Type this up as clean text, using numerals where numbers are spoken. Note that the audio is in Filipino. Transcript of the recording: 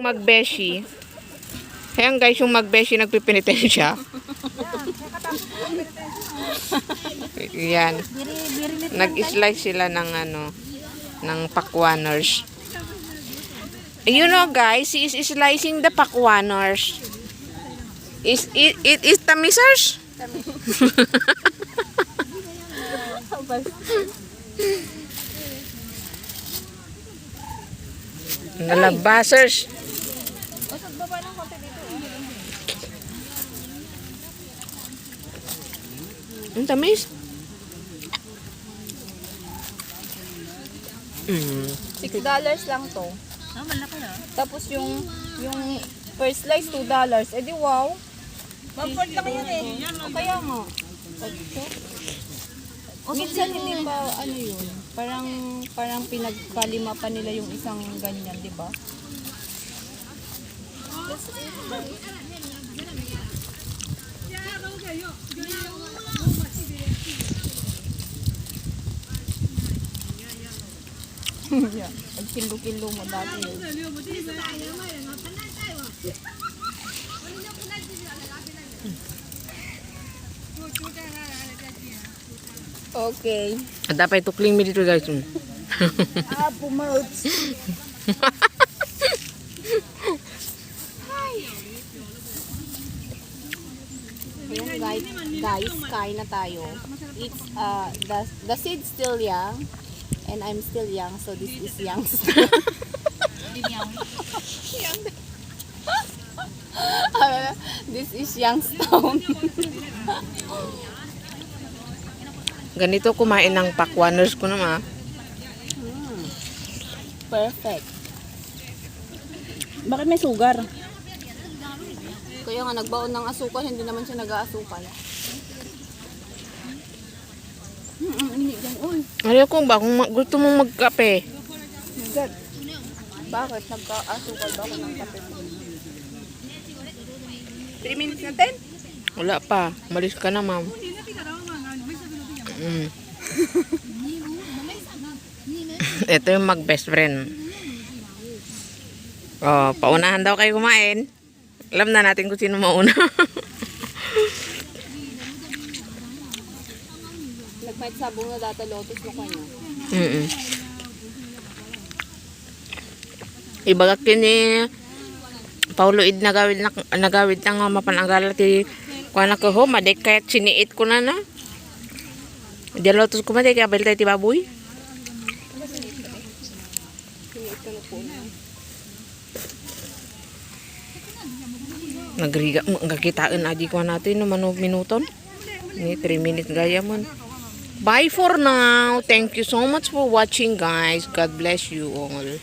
Magbeshi. Ayan guys, yung magbeshi nagpipinitensya. Yan. Nag-slice sila ng ng pakwaners. You know guys, he is slicing the pakwaners. It is tamisers? Nalabasers. Ang tamis. $6 lang to. Malaki na. Tapos yung first slice $2. Eh di wow. Maport lang yan eh. O kaya nga. Minsan hindi pa yun. Parang pinagkalima pa nila yung isang ganyan, di ba? Yeah. Pag-kilo-kilo mo dati yun. Okay. Dapat tukling mi dito guys. Pumotes. Ayan guys, kain na tayo. It's the seed's still young and I'm still young, so this is young. This is Youngstown. Ganito kumain ng pakwaners ko naman. Perfect. Bakit may sugar? Kaya nga nagbaon ng asukal, hindi naman siya nag-aasukal. Hindi dyan. Uy. Ayaw ko ba kung gusto mong magkape? Bakit? Nagka-asukal ba ako ng kape? 3 minutes na 10? Wala pa. Malis ka na, ma'am. Ito yung mag-best friend. Oh, paunahan daw kayo kumain. Alam na natin kung sino mauna. Nagpahit sabong na data lotus mo kanya. Ibagak kini Paulo id nagawid na nga mapanangala ti kuana ko ho madek kahit siniit ko na. Di lotus ko madek abel tayo ti baboy. Nagriga ngakitaan adi ko natin no mano minuton. Ni 3 minutes gaya mon. Bye for now. Thank you so much for watching guys. God bless you all.